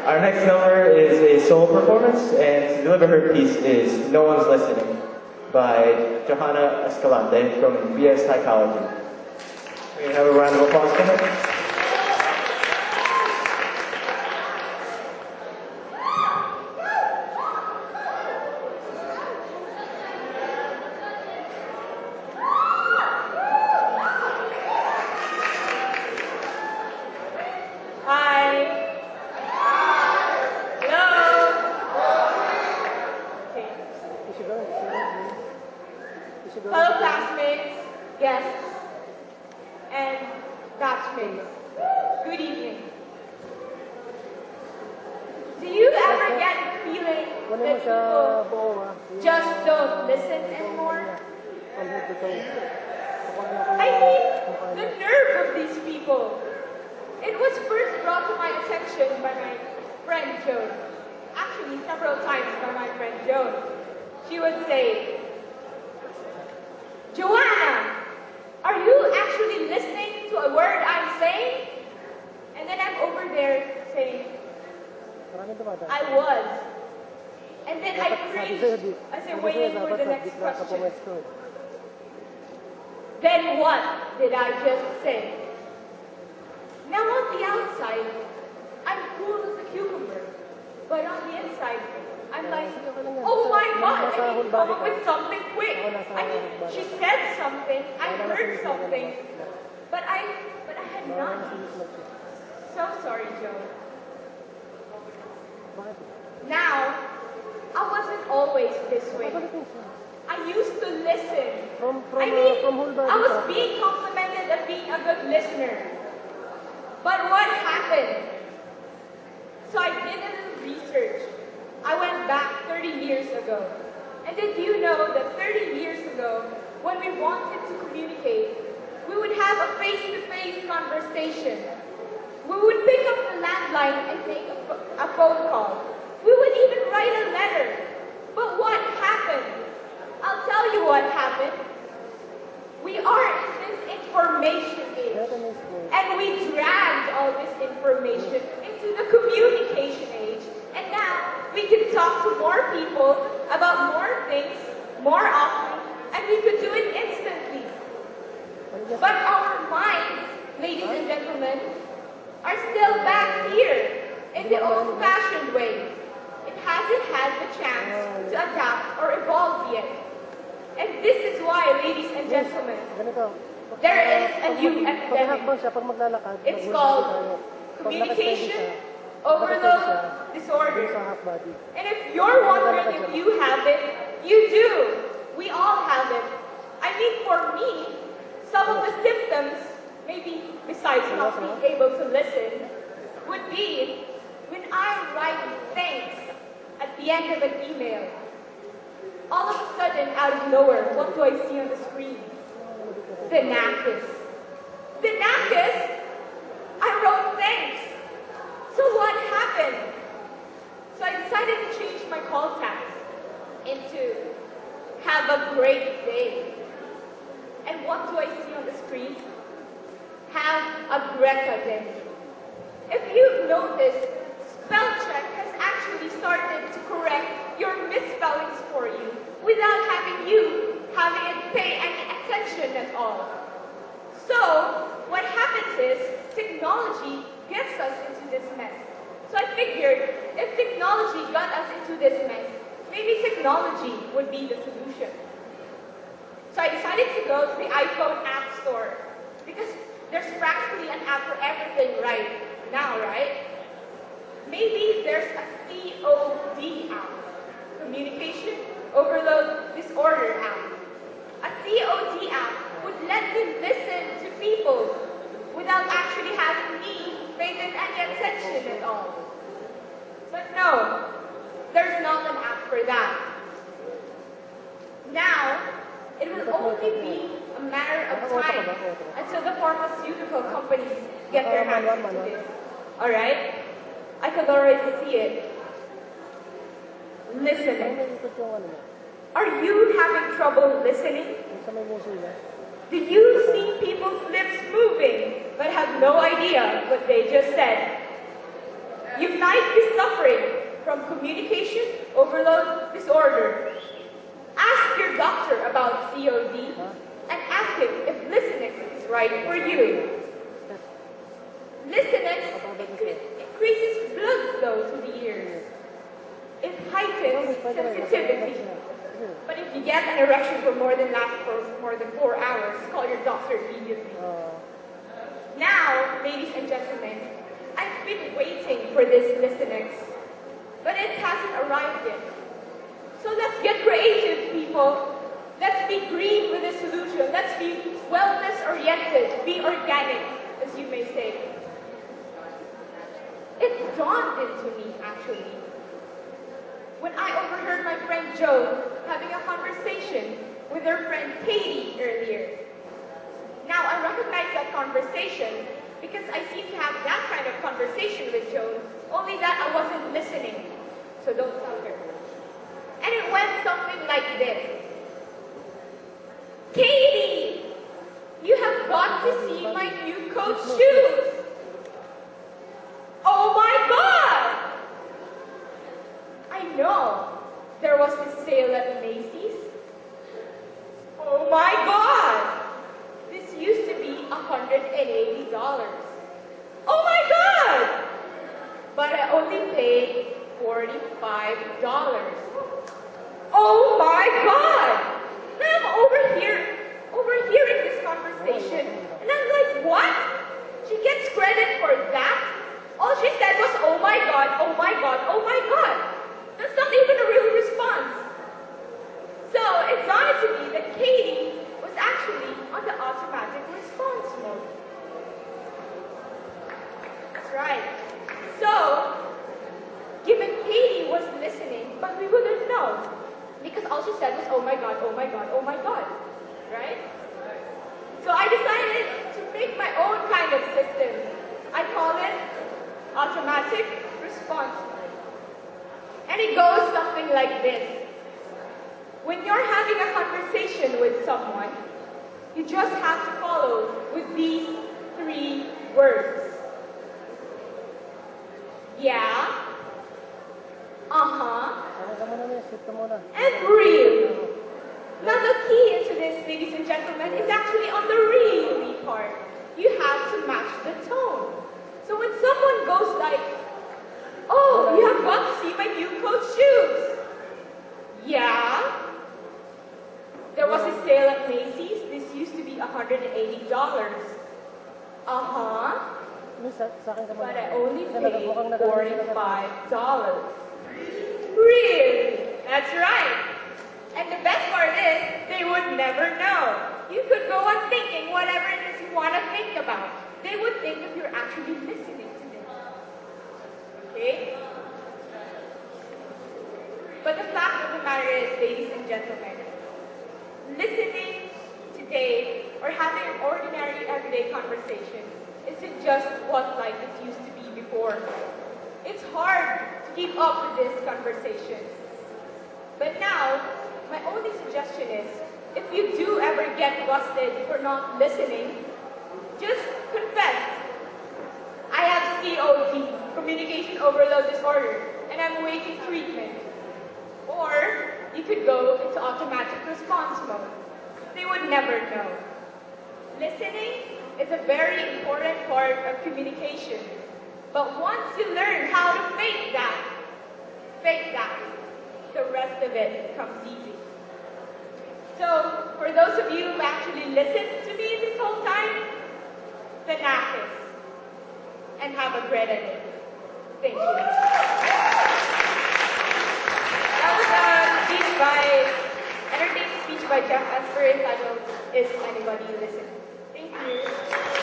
Our next number is a solo performance, and to deliver her piece is No One's Listening by Johanna Escalante from BS Psychology. We can have a round of applause for her. Fellow classmates, guests, and batchmates, good evening. Do you ever get the feeling that people just don't listen anymore? I mean, the nerve of these people. It was first brought to my attention by my friend Joan. Actually, several times by my friend Joan. She would say, Johanna, are you actually listening to a word I'm saying? And then I'm over there saying, I was. And then I cringed as I waited for the next question. Then what did I just say? Now on the outside, I'm cool as a cucumber. But on the inside, I'm like, oh my God, I need to come up with something quick. I mean, she said something, I heard something, but I had none. So sorry, Joe. Now, I wasn't always this way. I used to listen. I mean, I was being complimented as being a good listener. But what happened? So I did a little research. I went back 30 years ago. And did you know that 30 years ago, when we wanted to communicate, we would have a face-to-face conversation. We would pick up the landline and make a phone call. We would even write a letter. But what happened? I'll tell you what happened. We are in this information age. And we dragged all this information into the communication age. And now, we can talk to more people about more things, more often, and we could do it instantly. But our minds, ladies and gentlemen, are still back here in the old-fashioned way. It hasn't had the chance to adapt or evolve yet. And this is why, ladies and gentlemen, there is a new epidemic. It's called communication overload disorder. And if you're wondering if you have it, you do. We all have it. I mean, for me, some of the symptoms, maybe besides not being able to listen, would be when I write thanks at the end of an email. All of a sudden, out of nowhere, what do I see on the screen? The Nakus. The Nakus? I wrote thanks. So what happened? So I decided to change my call tag into have a great day. And what do I see on the screen? Have a Greta day. If you've noticed, spell check has actually started to correct your misspellings for you without having you pay any attention at all. So what happens is technology gets us into this mess. So I figured if technology got us into this mess, maybe technology would be the solution. So I decided to go to the iPhone App Store because there's practically an app for everything right now, right? Maybe there's a COD app, Communication Overload Disorder app. A COD app would let me listen to people without actually having me pay them any attention at all. But no, there's not an app for that. Now, it will only be a matter of time until the pharmaceutical companies get their hands into this. Alright? I could already see it. Listening. Are you having trouble listening? Do you see people's lips moving but have no idea what they just said? You You might be suffering from communication overload disorder. Ask your doctor about COD and ask him if Listenex is right for you. Listenex increases blood flow to the ears. It heightens sensitivity. But if you get an erection for more than 4 hours, call your doctor immediately. Now, ladies and gentlemen, I've been waiting for this Listenex, but it hasn't arrived yet. So let's get creative, people. Let's be green with this solution. Let's be wellness-oriented, be organic, as you may say. It dawned into me, actually, when I overheard my friend Joan having a conversation with her friend Katie earlier. Now, I recognize that conversation because I seem to have that kind of conversation with Joan, only that I wasn't listening. So don't tell her. And it went something like this. Katie, you have got to see my new Coach shoes. Oh my God! I know. There was this sale at Macy's. Oh my God! This used to be $180. Oh my God! But I only paid $45. Oh my God! Now I'm overhearing this conversation, and I'm like, what? She gets credit for that? All she said was, oh my God, oh my God, oh my God. That's not even a real response. So it dawned to me that Katie was actually on the automatic response mode. That's right. So, given Katie was listening, but we wouldn't know. Because all she said was, oh my God, oh my God, oh my God. Right? So I decided to make my own kind of system. I call it automatic response mode. And it goes something like this. When you're having a conversation with someone, you just have to follow with these 3 words. Yeah. Uh-huh. And really. Now the key into this, ladies and gentlemen, is actually on the really part. You have to match the tone. So when someone goes like, oh, you have got to see my new Coach shoes. Yeah. There was a sale at Macy's. This used to be $180. Uh-huh. But I only paid $45. Really? That's right. And the best part is, they would never know. You could go on thinking whatever it is you want to think about. They would think if you're actually listening to them. Okay? But the fact of the matter is, ladies and gentlemen, listening today or having an ordinary everyday conversation isn't just what life it used to be before. It's hard to keep up with this conversation. But now, my only suggestion is, if you do ever get busted for not listening, just confess. I have COD, communication overload disorder, and I'm waiting treatment. Or you could go into automatic response mode. They would never know. Listening is a very important part of communication. But once you learn how to fake that, the rest of it comes easy. So, for those of you who actually listened to me this whole time, Thanasis, and have a great day. Thank you. That was entertaining speech by Jeff Esper entitled, Is Anybody Listening? Thank you.